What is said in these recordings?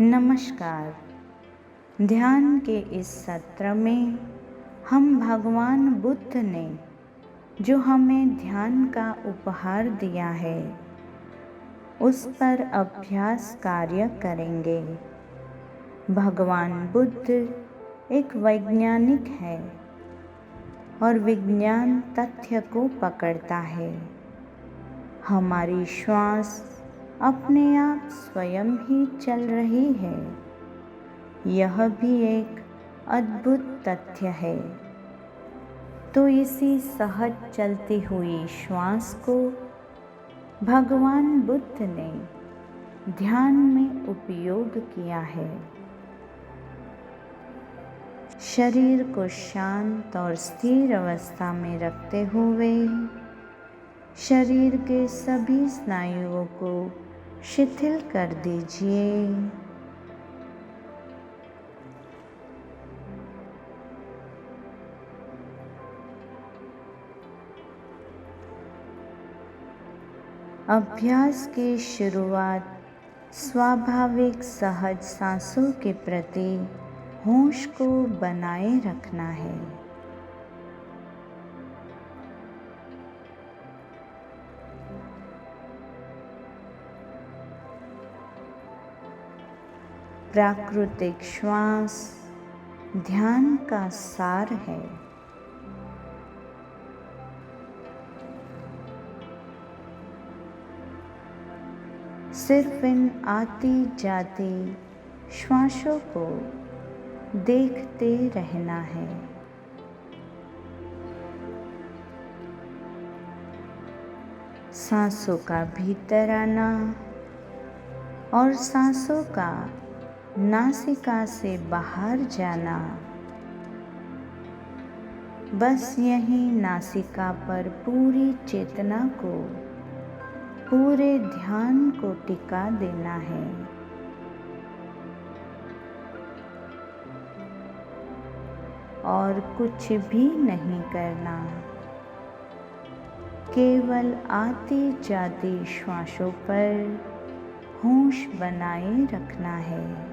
नमस्कार। ध्यान के इस सत्र में हम भगवान बुद्ध ने जो हमें ध्यान का उपहार दिया है उस पर अभ्यास कार्य करेंगे। भगवान बुद्ध एक वैज्ञानिक है और विज्ञान तथ्य को पकड़ता है। हमारी श्वास अपने आप स्वयं ही चल रही है, यह भी एक अद्भुत तथ्य है। तो इसी सहज चलती हुई श्वास को भगवान बुद्ध ने ध्यान में उपयोग किया है। शरीर को शांत और स्थिर अवस्था में रखते हुए शरीर के सभी स्नायुओं को शिथिल कर दीजिए। अभ्यास की शुरुआत स्वाभाविक सहज सांसों के प्रति होश को बनाए रखना है। प्राकृतिक श्वास ध्यान का सार है। सिर्फ इन आती जाती श्वासों को देखते रहना है। सांसों का भीतर आना और सांसों का नासिका से बाहर जाना, बस यहीं नासिका पर पूरी चेतना को, पूरे ध्यान को टिका देना है। और कुछ भी नहीं करना, केवल आती जाती श्वासों पर होश बनाए रखना है।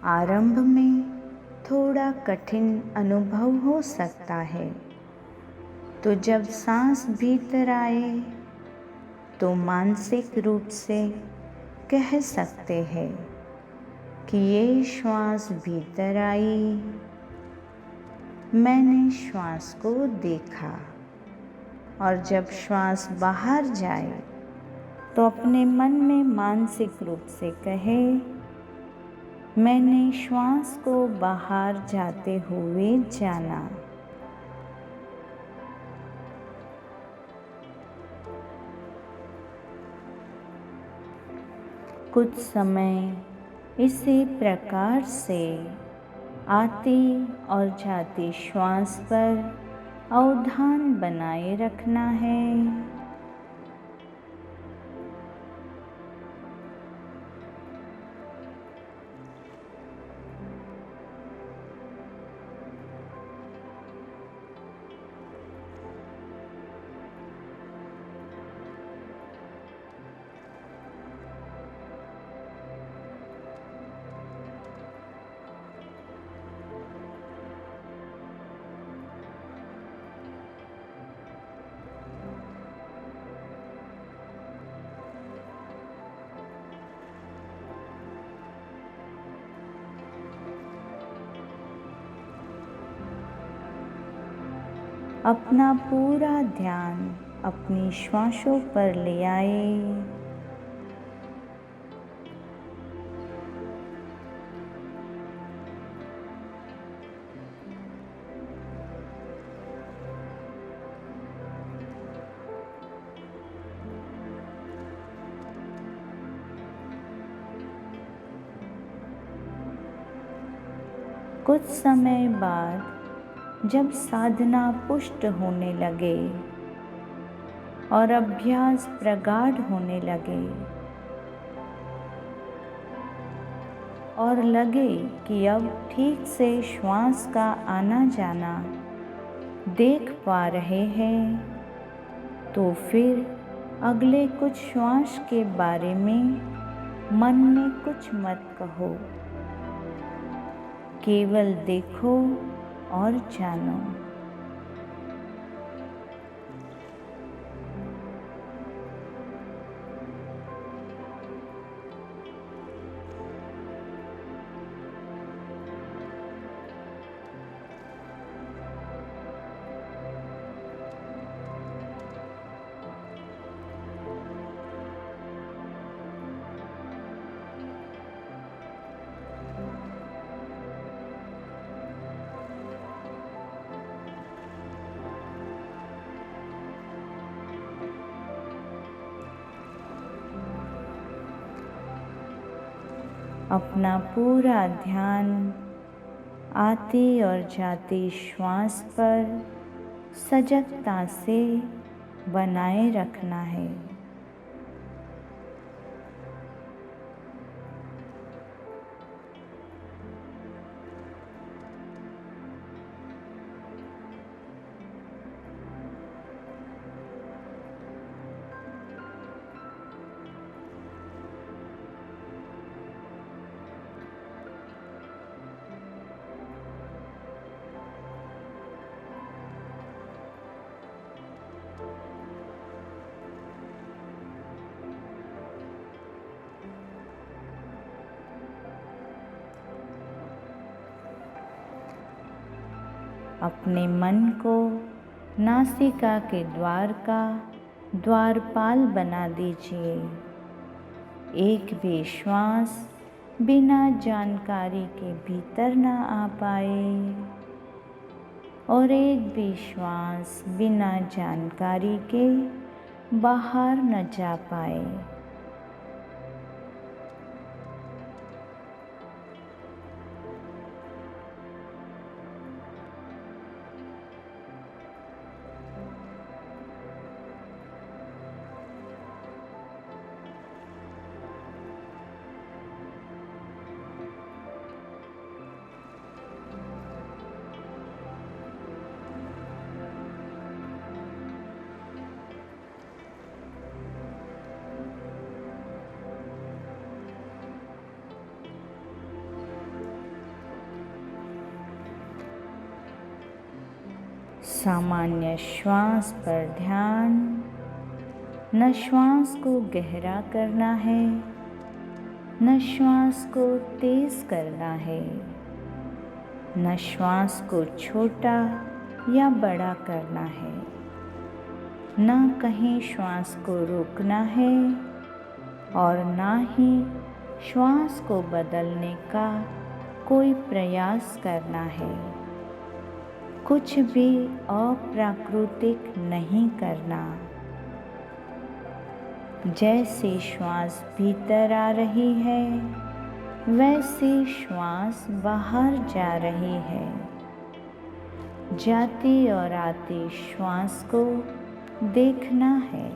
आरंभ में थोड़ा कठिन अनुभव हो सकता है, तो जब सांस भीतर आए तो मानसिक रूप से कह सकते हैं कि ये श्वास भीतर आई, मैंने श्वास को देखा। और जब श्वास बाहर जाए तो अपने मन में मानसिक रूप से कहे, मैंने श्वास को बाहर जाते हुए जाना। कुछ समय इसी प्रकार से आती और जाती श्वास पर अवधान बनाए रखना है। अपना पूरा ध्यान अपनी श्वासों पर ले आए। कुछ समय बाद जब साधना पुष्ट होने लगे और अभ्यास प्रगाढ़ होने लगे और लगे कि अब ठीक से श्वास का आना जाना देख पा रहे हैं, तो फिर अगले कुछ श्वास के बारे में मन में कुछ मत कहो, केवल देखो और जानो। अपना पूरा ध्यान आते और जाते श्वास पर सजगता से बनाए रखना है। अपने मन को नासिका के द्वार का द्वारपाल बना दीजिए। एक भी श्वास बिना जानकारी के भीतर न आ पाए और एक भी श्वास बिना जानकारी के बाहर न जा पाए। सामान्य श्वास पर ध्यान। न श्वास को गहरा करना है, न श्वास को तेज करना है, न श्वास को छोटा या बड़ा करना है, न कहीं श्वास को रोकना है और न ही श्वास को बदलने का कोई प्रयास करना है। कुछ भी अप्राकृतिक नहीं करना। जैसे श्वास भीतर आ रही है, वैसे श्वास बाहर जा रही है। जाती और आती श्वास को देखना है।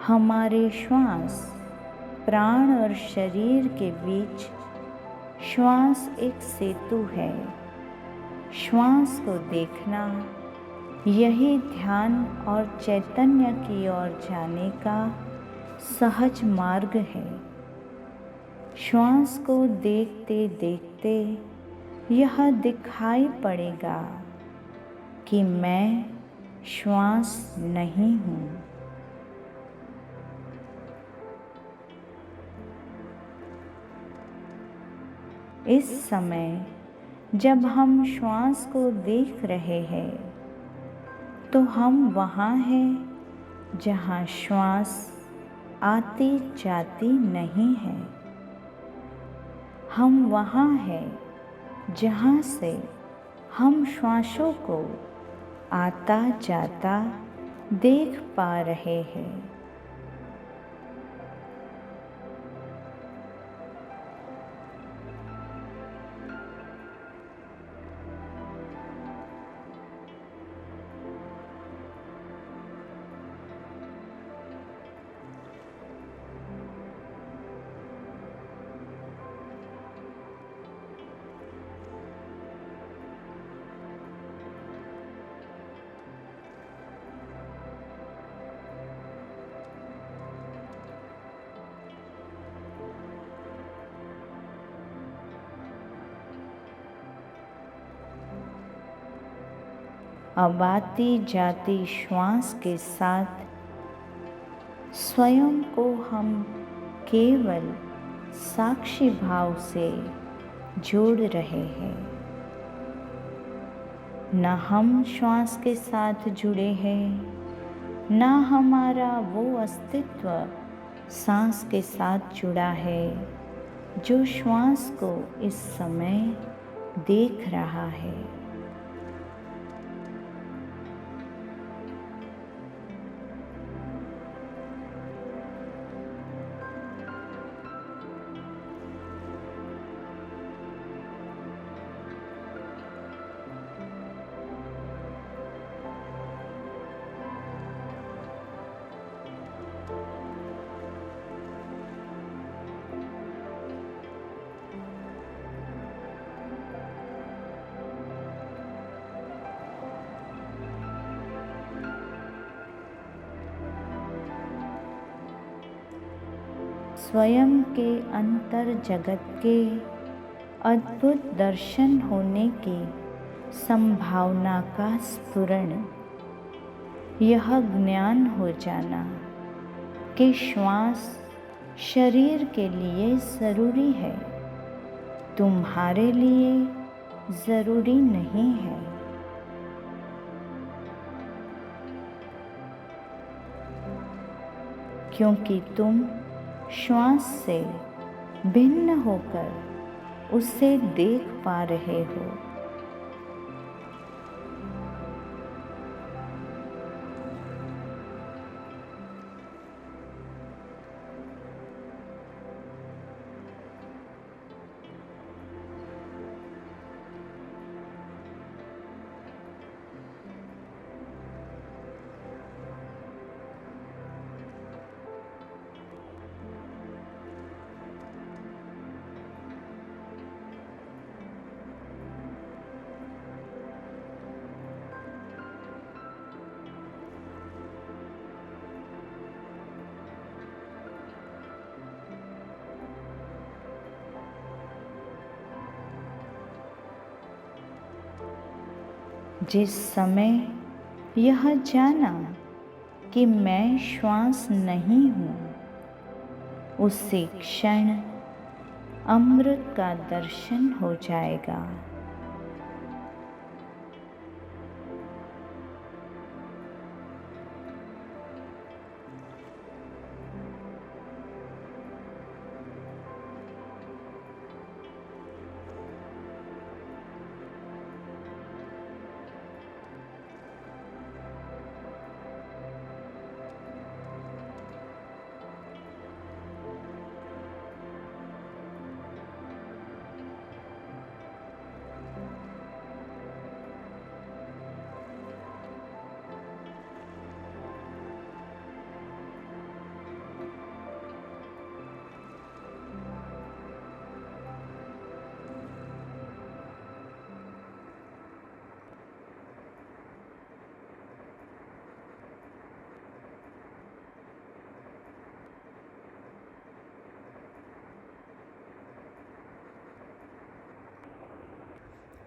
हमारे श्वास प्राण और शरीर के बीच श्वास एक सेतु है। श्वास को देखना यही ध्यान और चैतन्य की ओर जाने का सहज मार्ग है। श्वास को देखते देखते यह दिखाई पड़ेगा कि मैं श्वास नहीं हूँ। इस समय जब हम श्वास को देख रहे हैं तो हम वहाँ हैं जहाँ श्वास आती जाती नहीं है। हम वहाँ हैं जहाँ से हम श्वासों को आता जाता देख पा रहे हैं। अब आती जाती श्वास के साथ स्वयं को हम केवल साक्षी भाव से जोड़ रहे हैं। न हम श्वास के साथ जुड़े हैं, न हमारा वो अस्तित्व सांस के साथ जुड़ा है जो श्वास को इस समय देख रहा है। स्वयं के अंतर जगत के अद्भुत दर्शन होने की संभावना का स्फुरण, यह ज्ञान हो जाना कि श्वास शरीर के लिए ज़रूरी है, तुम्हारे लिए ज़रूरी नहीं है। क्योंकि तुम श्वास से भिन्न होकर उसे देख पा रहे हो। जिस समय यह जाना कि मैं श्वास नहीं हूँ, उसी क्षण अमृत का दर्शन हो जाएगा।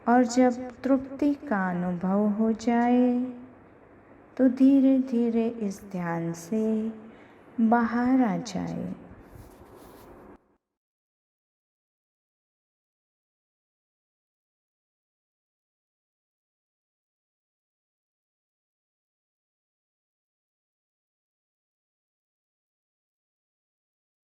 और जब तृप्ति का अनुभव हो जाए तो धीरे धीरे इस ध्यान से बाहर आ जाए।